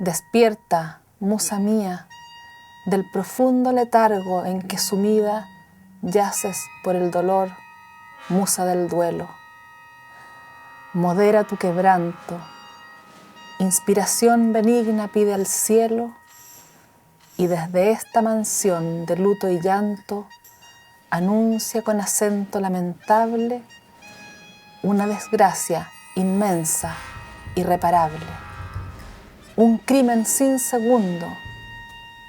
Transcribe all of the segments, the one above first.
Despierta, musa mía, del profundo letargo en que sumida yaces por el dolor, musa del duelo. Modera tu quebranto, inspiración benigna pide al cielo, y desde esta mansión de luto y llanto anuncia con acento lamentable una desgracia inmensa, irreparable. Un crimen sin segundo,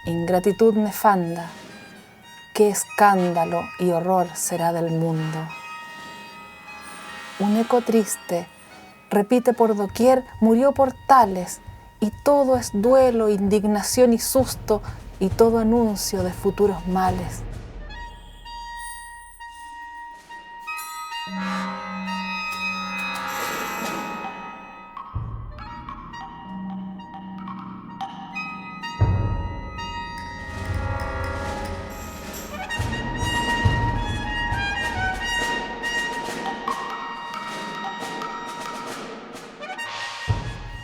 ingratitud nefanda, qué escándalo y horror será del mundo. Un eco triste repite por doquier, murió por tales, y todo es duelo, indignación y susto, y todo anuncio de futuros males.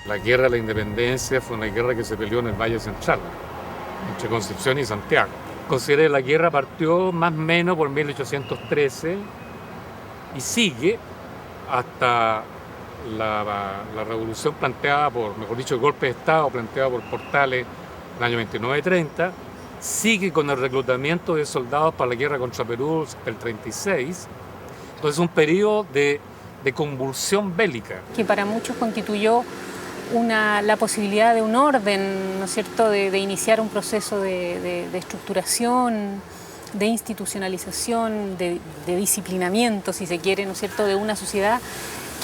La guerra de la independencia fue una guerra que se peleó en el Valle Central, entre Concepción y Santiago. Considero que la guerra partió más o menos por 1813 y sigue hasta la revolución planteada por, mejor dicho, el golpe de Estado planteado por Portales en el año 29-30, sigue con el reclutamiento de soldados para la guerra contra Perú el 36. Entonces es un periodo de convulsión bélica. Que para muchos constituyó la posibilidad de un orden, ¿no es cierto?, de iniciar un proceso de estructuración, de institucionalización, de disciplinamiento, si se quiere, ¿no es cierto?, de una sociedad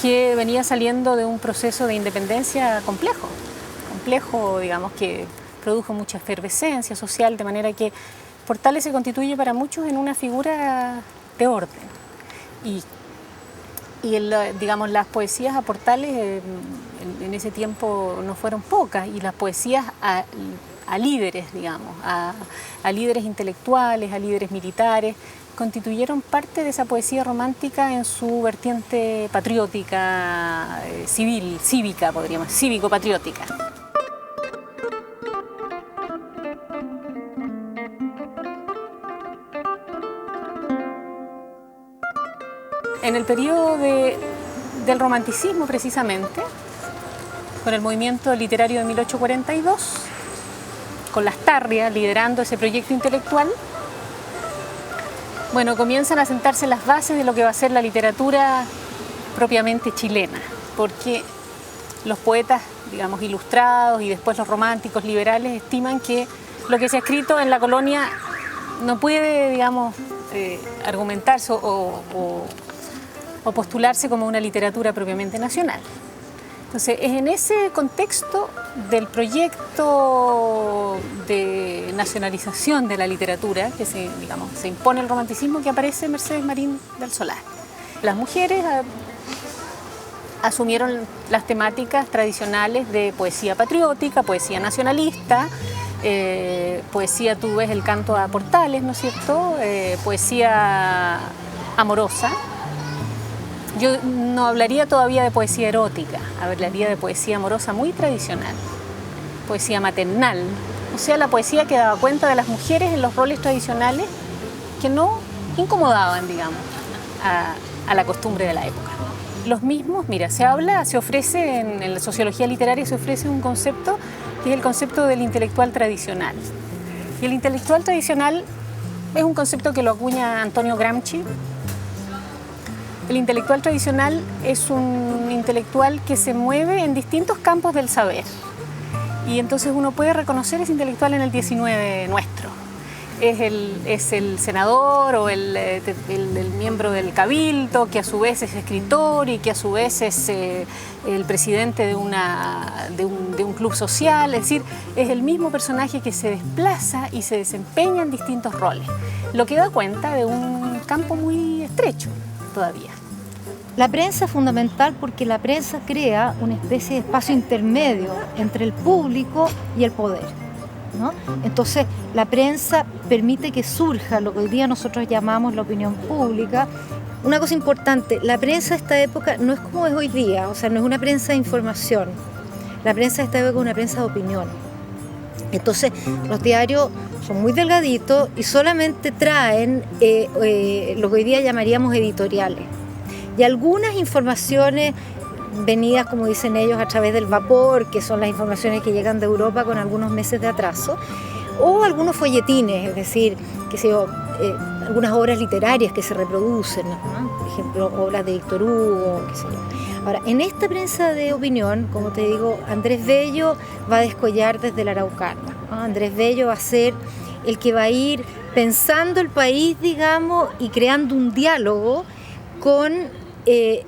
que venía saliendo de un proceso de independencia complejo, digamos, que produjo mucha efervescencia social, de manera que Portales se constituye para muchos en una figura de orden. Y digamos, las poesías a Portales en ese tiempo no fueron pocas, y las poesías a líderes, digamos, a líderes intelectuales, a líderes militares, constituyeron parte de esa poesía romántica en su vertiente patriótica, cívica, podríamos, cívico-patriótica. En el periodo del romanticismo, precisamente, con el movimiento literario de 1842, con Lastarria liderando ese proyecto intelectual, bueno, comienzan a sentarse las bases de lo que va a ser la literatura propiamente chilena, porque los poetas, digamos, ilustrados y después los románticos liberales estiman que lo que se ha escrito en la colonia no puede, digamos, argumentarse o postularse como una literatura propiamente nacional. Entonces, es en ese contexto del proyecto de nacionalización de la literatura que se impone el romanticismo, que aparece Mercedes Marín del Solar. Las mujeres asumieron las temáticas tradicionales de poesía patriótica, poesía nacionalista, poesía, tú ves el canto a Portales, ¿no es cierto?, poesía amorosa. Yo no hablaría todavía de poesía erótica, hablaría de poesía amorosa muy tradicional, poesía maternal, o sea, la poesía que daba cuenta de las mujeres en los roles tradicionales que no incomodaban, digamos, a la costumbre de la época. Los mismos, mira, se ofrece en la sociología literaria, se ofrece un concepto que es el concepto del intelectual tradicional. Y el intelectual tradicional es un concepto que lo acuña Antonio Gramsci. El intelectual tradicional es un intelectual que se mueve en distintos campos del saber. Y entonces uno puede reconocer ese intelectual en el 19 nuestro. Es el senador o el miembro del cabildo, que a su vez es escritor y que a su vez es el presidente de un club social. Es decir, es el mismo personaje que se desplaza y se desempeña en distintos roles, lo que da cuenta de un campo muy estrecho todavía. La prensa es fundamental porque la prensa crea una especie de espacio intermedio entre el público y el poder, ¿no? Entonces, la prensa permite que surja lo que hoy día nosotros llamamos la opinión pública. Una cosa importante, la prensa de esta época no es como es hoy día, o sea, no es una prensa de información. la prensa de esta época es una prensa de opinión. Entonces, los diarios son muy delgaditos y solamente traen lo que hoy día llamaríamos editoriales. Y algunas informaciones venidas, como dicen ellos, a través del vapor, que son las informaciones que llegan de Europa con algunos meses de atraso, o algunos folletines, es decir, qué sé yo, algunas obras literarias que se reproducen, ¿no? Por ejemplo, obras de Víctor Hugo, qué sé yo. Ahora, en esta prensa de opinión, como te digo, Andrés Bello va a descollar desde la Araucana, ¿no? Andrés Bello va a ser el que va a ir pensando el país, digamos, y creando un diálogo con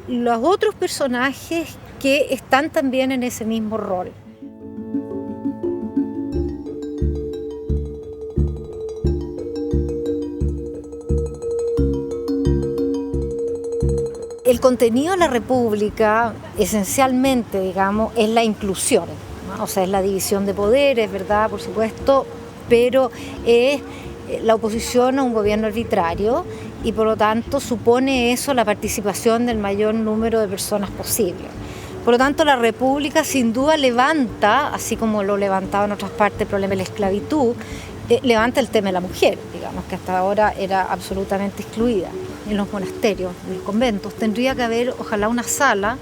los otros personajes que están también en ese mismo rol. El contenido de la República, esencialmente, digamos, es la inclusión, ¿no? O sea, es la división de poderes, ¿verdad? Por supuesto, pero es la oposición a un gobierno arbitrario y, por lo tanto, supone eso la participación del mayor número de personas posible. Por lo tanto, la República, sin duda, levanta, así como lo levantaba en otras partes el problema de la esclavitud, levanta el tema de la mujer, digamos, que hasta ahora era absolutamente excluida. En los monasterios, en los conventos, tendría que haber, ojalá, una sala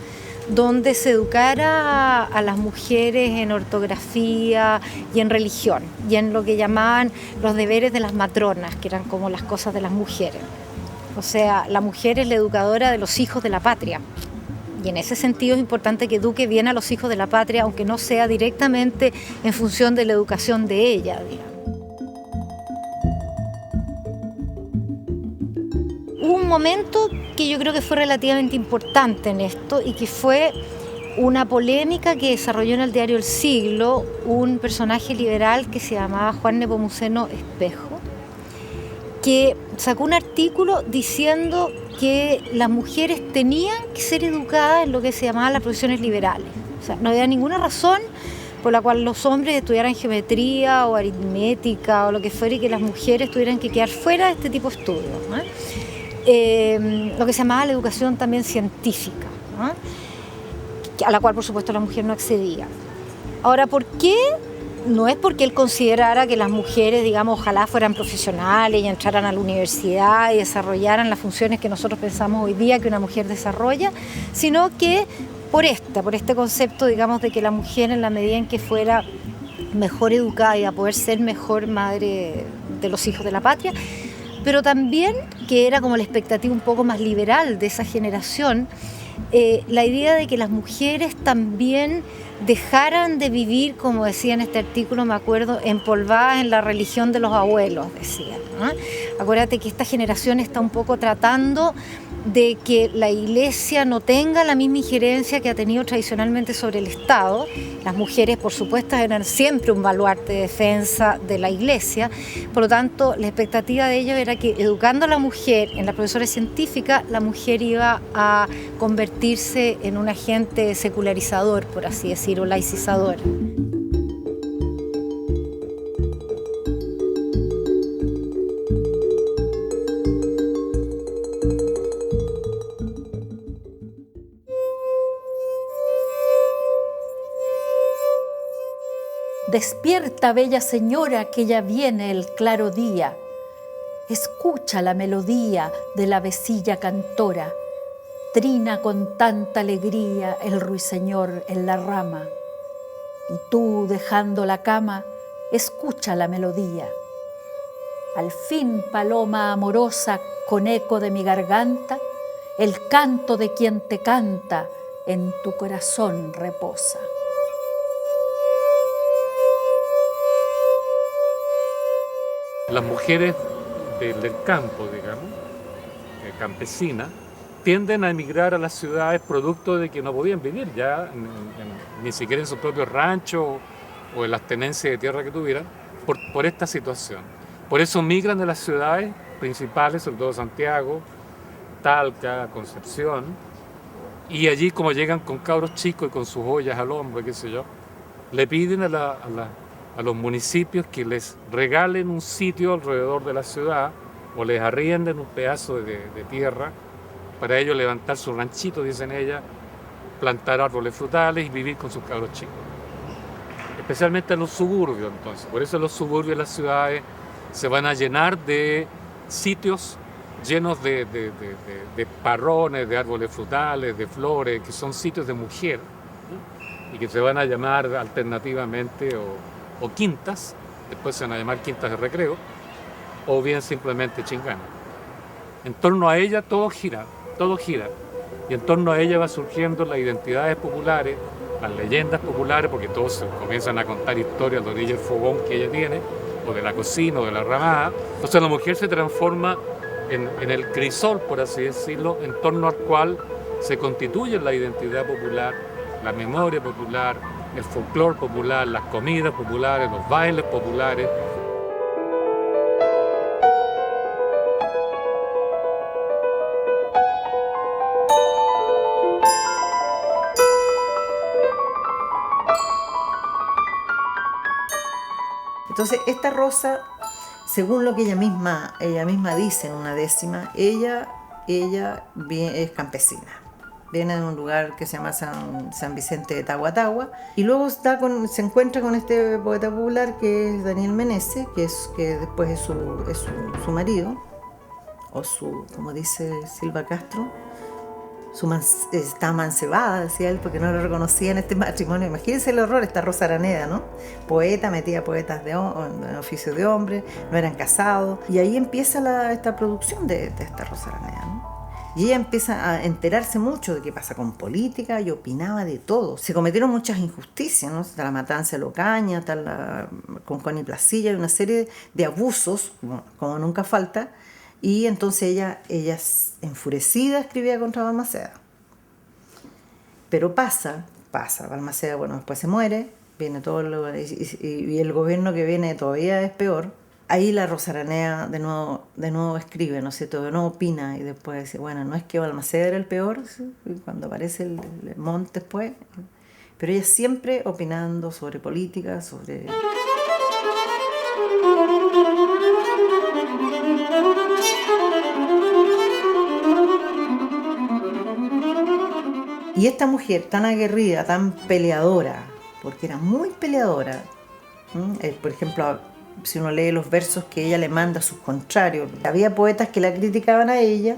donde se educara a las mujeres en ortografía y en religión, y en lo que llamaban los deberes de las matronas, que eran como las cosas de las mujeres. O sea, la mujer es la educadora de los hijos de la patria. Y en ese sentido es importante que eduque bien a los hijos de la patria, aunque no sea directamente en función de la educación de ella, digamos. Hubo un momento que yo creo que fue relativamente importante en esto y que fue una polémica que desarrolló en el diario El Siglo un personaje liberal que se llamaba Juan Nepomuceno Espejo, que sacó un artículo diciendo que las mujeres tenían que ser educadas en lo que se llamaban las profesiones liberales. O sea, no había ninguna razón por la cual los hombres estudiaran geometría o aritmética o lo que fuera y que las mujeres tuvieran que quedar fuera de este tipo de estudios, ¿no? Lo que se llamaba la educación también científica, ¿no? A la cual por supuesto la mujer no accedía. Ahora, ¿por qué? No es porque él considerara que las mujeres, digamos, ojalá fueran profesionales y entraran a la universidad y desarrollaran las funciones que nosotros pensamos hoy día que una mujer desarrolla, sino que por este concepto, digamos, de que la mujer, en la medida en que fuera mejor educada y a poder ser mejor madre de los hijos de la patria, pero también que era como la expectativa un poco más liberal de esa generación, la idea de que las mujeres también dejaran de vivir, como decía en este artículo, me acuerdo, empolvadas en la religión de los abuelos, decían, ¿no? Acuérdate que esta generación está un poco tratando de que la Iglesia no tenga la misma injerencia que ha tenido tradicionalmente sobre el Estado. Las mujeres, por supuesto, eran siempre un baluarte de defensa de la Iglesia. Por lo tanto, la expectativa de ellos era que, educando a la mujer en la profesora científica, la mujer iba a convertirse en un agente secularizador, por así decir, o laicizador. Despierta, bella señora, que ya viene el claro día. Escucha la melodía de la avecilla cantora. Trina con tanta alegría el ruiseñor en la rama. Y tú, dejando la cama, escucha la melodía. Al fin, paloma amorosa, con eco de mi garganta, el canto de quien te canta en tu corazón reposa. Las mujeres del campo, digamos, campesinas, tienden a emigrar a las ciudades producto de que no podían vivir ya, ni siquiera en sus propios ranchos o en las tenencias de tierra que tuvieran, por esta situación. Por eso migran de las ciudades principales, sobre todo Santiago, Talca, Concepción, y allí, como llegan con cabros chicos y con sus ollas al hombro, qué sé yo, le piden a los municipios que les regalen un sitio alrededor de la ciudad o les arrienden un pedazo de tierra para ellos levantar su ranchito, dicen ellas, plantar árboles frutales y vivir con sus cabros chicos. especialmente en los suburbios. Entonces, por eso los suburbios de las ciudades se van a llenar de sitios llenos de parrones, de árboles frutales, de flores, que son sitios de mujer, ¿no? Y que se van a llamar alternativamente o quintas, después se van a llamar quintas de recreo, o bien simplemente chinganas. En torno a ella todo gira, y en torno a ella va surgiendo las identidades populares, las leyendas populares, porque todos se comienzan a contar historias de orilla del fogón que ella tiene, o de la cocina, o de la ramada. Entonces la mujer se transforma en el crisol, por así decirlo, en torno al cual se constituye la identidad popular, la memoria popular, el folclore popular, las comidas populares, los bailes populares. Entonces, esta Rosa, según lo que ella misma dice en una décima, ella es campesina. Viene de un lugar que se llama San Vicente de Tahuatahua, y luego se encuentra con este poeta popular que es Daniel Meneses, que después es su marido, o como dice Silva Castro, está mancebada, decía él, porque no lo reconocía en este matrimonio. Imagínense el horror, esta Rosa Araneda, ¿no? Poeta, metía poetas en oficio de hombre, no eran casados, y ahí empieza esta producción de esta Rosa Araneda, ¿no? Y ella empieza a enterarse mucho de qué pasa con política y opinaba de todo. Se cometieron muchas injusticias, ¿no? Está la matanza de Locaña, con Connie Placilla, y una serie de abusos, como nunca falta. Y entonces ella enfurecida escribía contra Balmaceda. Pero pasa, Balmaceda, bueno, después se muere, viene y el gobierno que viene todavía es peor. Ahí la Rosa Araneda de nuevo escribe, ¿no es cierto?, de nuevo opina, y después dice, bueno, no es que Balmaceda era el peor, ¿sí? Cuando aparece el Montt después, pero ella siempre opinando sobre política, sobre... Y esta mujer tan aguerrida, tan peleadora, porque era muy peleadora, por ejemplo, si uno lee los versos que ella le manda a sus contrarios, había poetas que la criticaban a ella,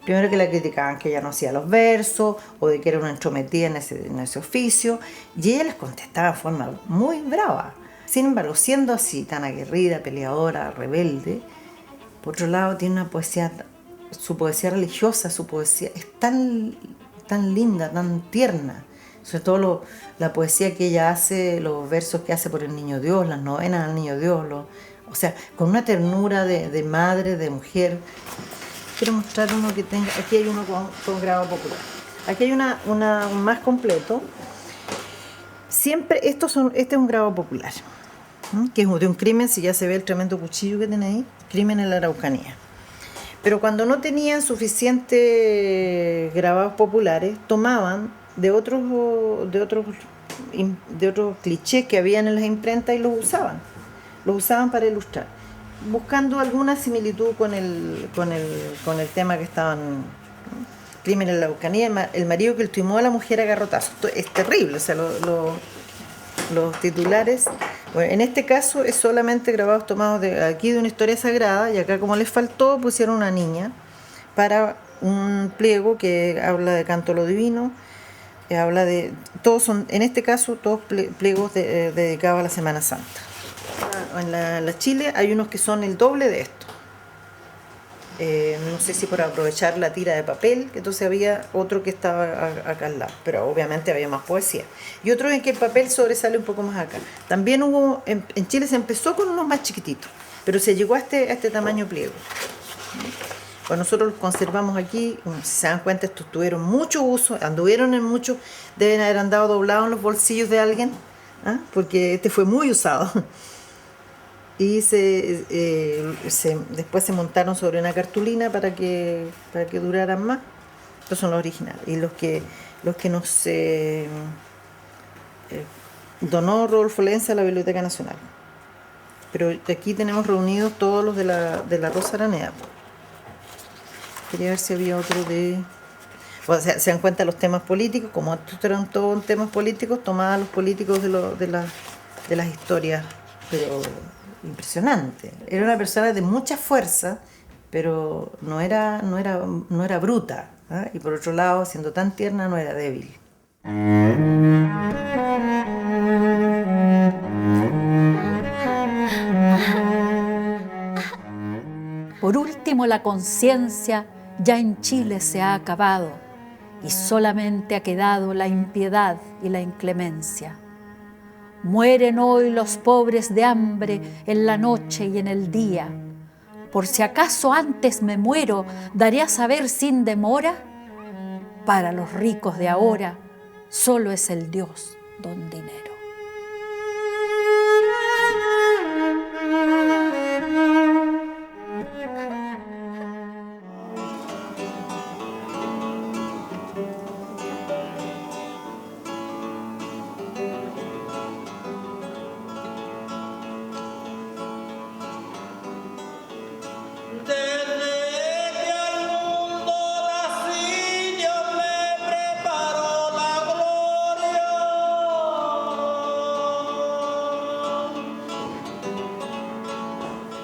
primero que la criticaban que ella no hacía los versos, o de que era una entrometida en ese oficio, y ella les contestaba de forma muy brava. Sin embargo, siendo así, tan aguerrida, peleadora, rebelde, por otro lado tiene una poesía, su poesía religiosa, su poesía es tan linda, tan tierna, sobre todo la poesía que ella hace, los versos que hace por el Niño Dios, las novenas al Niño Dios, o sea, con una ternura de madre, de mujer. Quiero mostrar uno que tenga, aquí hay uno con grabado popular, aquí hay un más completo. Siempre, este es un grabado popular, que es de un crimen, si ya se ve el tremendo cuchillo que tiene ahí, crimen en la Araucanía. Pero cuando no tenían suficientes grabados populares, tomaban de otros clichés que habían en las imprentas y los usaban para ilustrar, buscando alguna similitud con el tema que estaban, crimen en la Araucanía, el marido que ultimó a la mujer a garrotazos. Es terrible, o sea, los titulares, bueno, en este caso es solamente grabados tomados de aquí de una historia sagrada, y acá, como les faltó, pusieron una niña para un pliego que habla de canto a lo divino, habla de, todos son, en este caso, todos pliegos dedicados a la Semana Santa. En la Chile hay unos que son el doble de esto. No sé si por aprovechar la tira de papel, que entonces había otro que estaba acá al lado, pero obviamente había más poesía. Y otro en que el papel sobresale un poco más acá. También hubo, en Chile se empezó con unos más chiquititos, pero se llegó a este tamaño pliego. Pues nosotros los conservamos aquí, si se dan cuenta, estos tuvieron mucho uso, anduvieron en muchos, deben haber andado doblados en los bolsillos de alguien, porque este fue muy usado. Y después se montaron sobre una cartulina para que duraran más. Estos son los originales. Y los que nos donó Rodolfo Lenza a la Biblioteca Nacional. Pero aquí tenemos reunidos todos los de la Rosa Araneda. Quería ver si había otro de... O sea, se dan cuenta los temas políticos, como estos eran todos temas políticos, tomaban los políticos de de las historias, pero impresionante. Era una persona de mucha fuerza, pero no era bruta, ¿eh? Y por otro lado, siendo tan tierna, no era débil. Por último, la conciencia ya en Chile se ha acabado y solamente ha quedado la impiedad y la inclemencia. Mueren hoy los pobres de hambre en la noche y en el día. Por si acaso antes me muero, daré a saber sin demora. Para los ricos de ahora, solo es el Dios don dinero.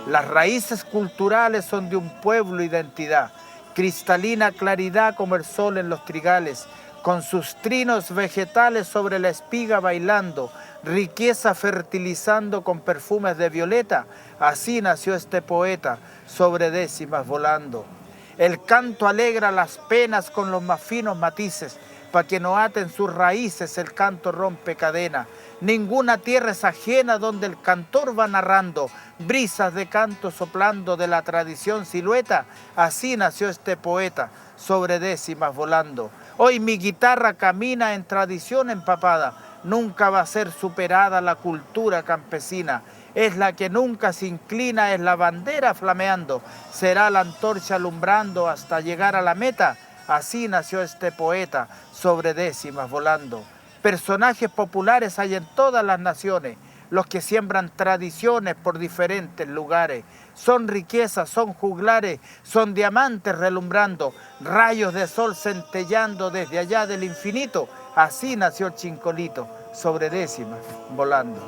Las raíces culturales son de un pueblo identidad, cristalina claridad como el sol en los trigales, con sus trinos vegetales sobre la espiga bailando, riqueza fertilizando con perfumes de violeta, así nació este poeta, sobre décimas volando. El canto alegra las penas con los más finos matices, pa' que no aten sus raíces el canto rompe cadena. Ninguna tierra es ajena donde el cantor va narrando, brisas de canto soplando de la tradición silueta, así nació este poeta, sobre décimas volando. Hoy mi guitarra camina en tradición empapada, nunca va a ser superada la cultura campesina, es la que nunca se inclina, es la bandera flameando, será la antorcha alumbrando hasta llegar a la meta, así nació este poeta, sobre décimas volando. Personajes populares hay en todas las naciones, los que siembran tradiciones por diferentes lugares. Son riquezas, son juglares, son diamantes relumbrando, rayos de sol centellando desde allá del infinito. Así nació el Chincolito, sobre décimas volando.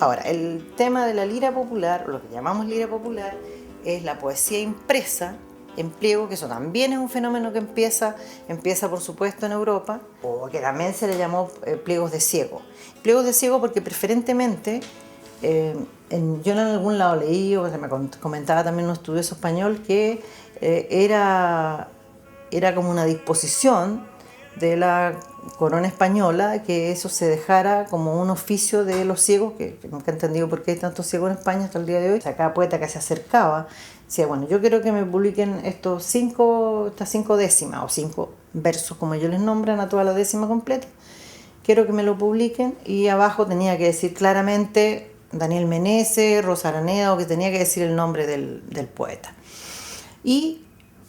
Ahora, el tema de la lira popular, o lo que llamamos lira popular, es la poesía impresa en pliego, que eso también es un fenómeno que empieza por supuesto en Europa, o que también se le llamó pliegos de ciego. Pliegos de ciego porque preferentemente, yo en algún lado leí, o se me comentaba también un estudioso español, que era como una disposición de la corona española que eso se dejara como un oficio de los ciegos, que nunca he entendido por qué hay tantos ciegos en España hasta el día de hoy. O sea, cada poeta que se acercaba decía, bueno, yo quiero que me publiquen estas 5 décimas o 5 versos, como ellos les nombran a toda la décima completa, quiero que me lo publiquen, y abajo tenía que decir claramente Daniel Meneses, Rosa Araneda, o que tenía que decir el nombre del poeta. Y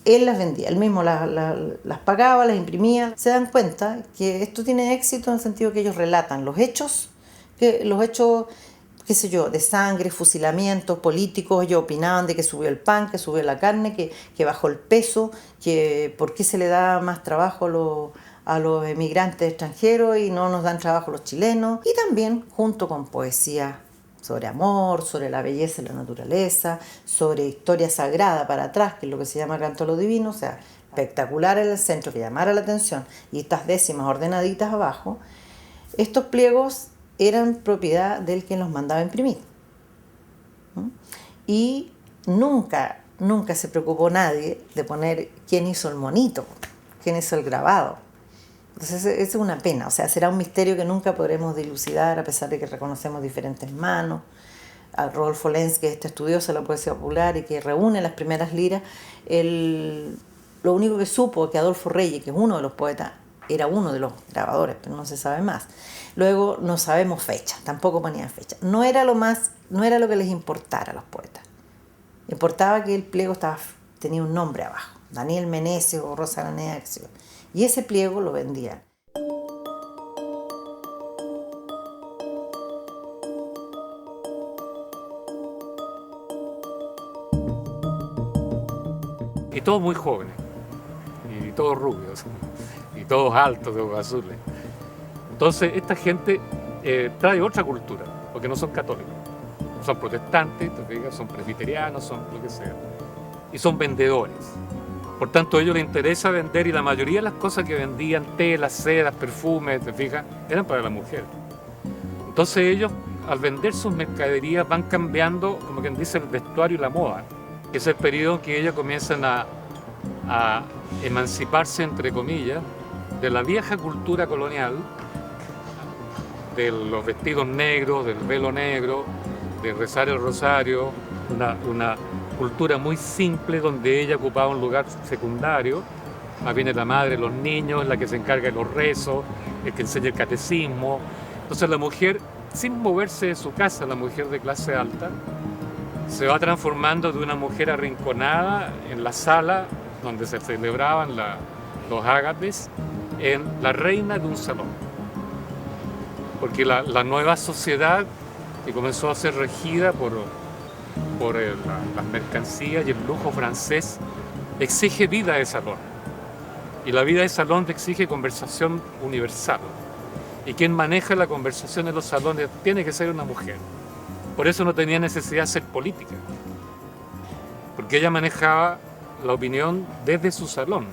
él las vendía, él mismo las pagaba, las imprimía. Se dan cuenta que esto tiene éxito en el sentido que ellos relatan los hechos, qué sé yo, de sangre, fusilamientos políticos. Ellos opinaban de que subió el pan, que subió la carne, que bajó el peso, que por qué se le da más trabajo a los emigrantes extranjeros y no nos dan trabajo a los chilenos. Y también junto con poesía sobre amor, sobre la belleza de la naturaleza, sobre historia sagrada para atrás, que es lo que se llama canto a lo divino, o sea, espectacular en el centro, que llamara la atención, y estas décimas ordenaditas abajo. Estos pliegos eran propiedad del quien los mandaba a imprimir. Y nunca se preocupó nadie de poner quién hizo el monito, quién hizo el grabado. Entonces, es una pena, o sea, será un misterio que nunca podremos dilucidar, a pesar de que reconocemos diferentes manos. A Rodolfo Lenz, que es este estudioso de la poesía popular y que reúne las primeras liras, lo único que supo es que Adolfo Reyes, que es uno de los poetas, era uno de los grabadores, pero no se sabe más. Luego no sabemos fecha, tampoco ponían fecha. No era lo que les importara a los poetas. Importaba que el pliego tenía un nombre abajo, Daniel Meneses o Rosa Araneda, y ese pliego lo vendían. y todos muy jóvenes, y todos rubios, y todos altos de ojos azules. Entonces esta gente trae otra cultura, porque no son católicos, son protestantes, son presbiterianos, son lo que sea, y son vendedores. Por tanto, a ellos les interesa vender, y la mayoría de las cosas que vendían, telas, sedas, perfumes, ¿te fijas?, eran para la mujer. Entonces ellos, al vender sus mercaderías, van cambiando, como quien dice, el vestuario y la moda, que es el periodo en que ellos comienzan a emanciparse, entre comillas, de la vieja cultura colonial, de los vestidos negros, del velo negro, de rezar el rosario, una cultura muy simple donde ella ocupaba un lugar secundario. Más bien es la madre, los niños, la que se encarga de los rezos, el que enseña el catecismo. Entonces la mujer, sin moverse de su casa, la mujer de clase alta, se va transformando de una mujer arrinconada en la sala donde se celebraban los ágates, en la reina de un salón. Porque la nueva sociedad, que comenzó a ser regida por las mercancías y el lujo francés, exige vida de salón. Y la vida de salón te exige conversación universal. Y quien maneja la conversación en los salones tiene que ser una mujer. Por eso no tenía necesidad de ser política, porque ella manejaba la opinión desde su salón.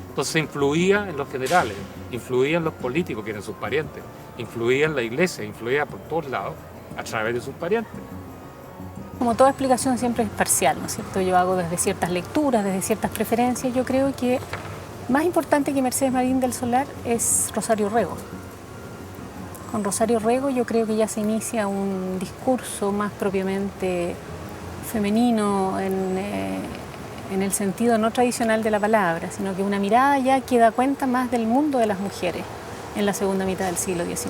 Entonces influía en los generales, influía en los políticos, que eran sus parientes, influía en la iglesia, influía por todos lados a través de sus parientes. Como toda explicación siempre es parcial, ¿no es cierto? Yo hago desde ciertas lecturas, desde ciertas preferencias. Yo creo que más importante que Mercedes Marín del Solar es Rosario Rego. Con Rosario Rego yo creo que ya se inicia un discurso más propiamente femenino en el sentido no tradicional de la palabra, sino que una mirada ya que da cuenta más del mundo de las mujeres en la segunda mitad del siglo XIX.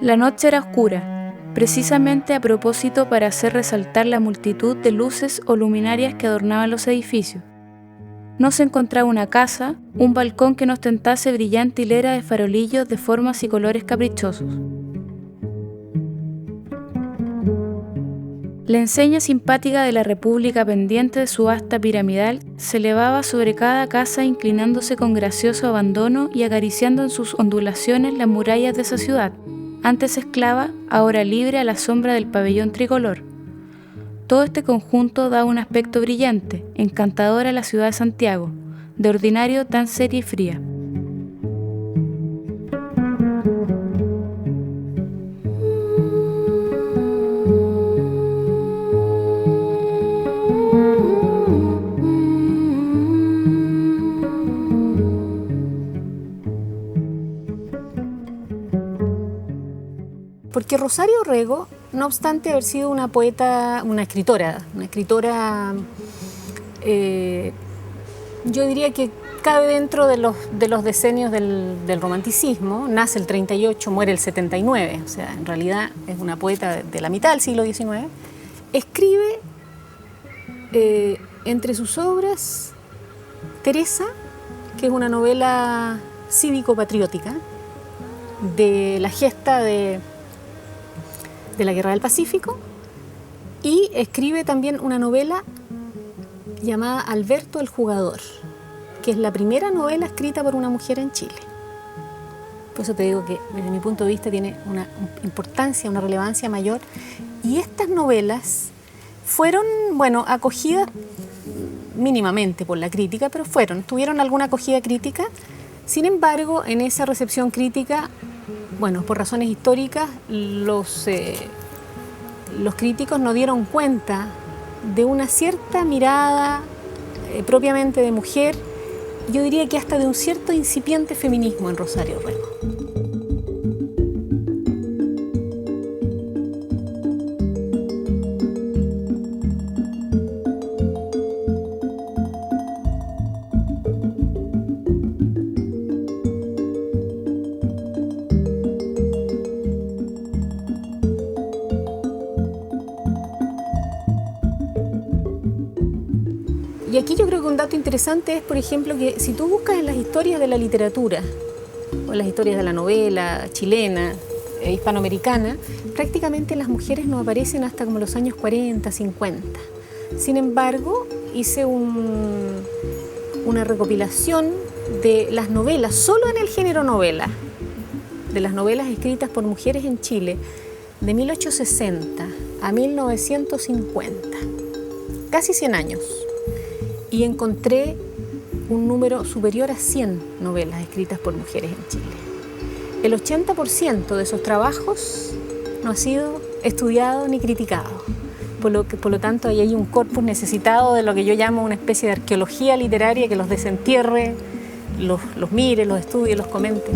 La noche era oscura, precisamente a propósito para hacer resaltar la multitud de luces o luminarias que adornaban los edificios. No se encontraba una casa, un balcón que no ostentase brillante hilera de farolillos de formas y colores caprichosos. La enseña simpática de la República, pendiente de su asta piramidal, se elevaba sobre cada casa, inclinándose con gracioso abandono y acariciando en sus ondulaciones las murallas de esa ciudad, antes esclava, ahora libre a la sombra del pabellón tricolor. Todo este conjunto da un aspecto brillante, encantador a la ciudad de Santiago, de ordinario tan seria y fría. Porque Rosario Rego, no obstante haber sido una poeta, una escritora, yo diría que cabe dentro de los decenios del romanticismo. Nace el 38, muere el 79, o sea, en realidad es una poeta de la mitad del siglo XIX. Escribe entre sus obras Teresa, que es una novela cívico-patriótica de la gesta de la Guerra del Pacífico, y escribe también una novela llamada Alberto el Jugador, que es la primera novela escrita por una mujer en Chile. Por eso te digo que desde mi punto de vista tiene una importancia, una relevancia mayor, y estas novelas fueron, acogidas mínimamente por la crítica, pero tuvieron alguna acogida crítica. Sin embargo, en esa recepción crítica, por razones históricas, los críticos no dieron cuenta de una cierta mirada propiamente de mujer, yo diría que hasta de un cierto incipiente feminismo en Rosario Rego. Y aquí yo creo que un dato interesante es, por ejemplo, que si tú buscas en las historias de la literatura, o en las historias de la novela chilena, hispanoamericana, prácticamente las mujeres no aparecen hasta como los años 40, 50. Sin embargo, hice una recopilación de las novelas, solo en el género novela, de las novelas escritas por mujeres en Chile, de 1860 a 1950, casi 100 años, y encontré un número superior a 100 novelas escritas por mujeres en Chile. El 80% de esos trabajos no ha sido estudiado ni criticado, por lo tanto ahí hay un corpus necesitado de lo que yo llamo una especie de arqueología literaria que los desentierre, los mire, los estudie, los comente.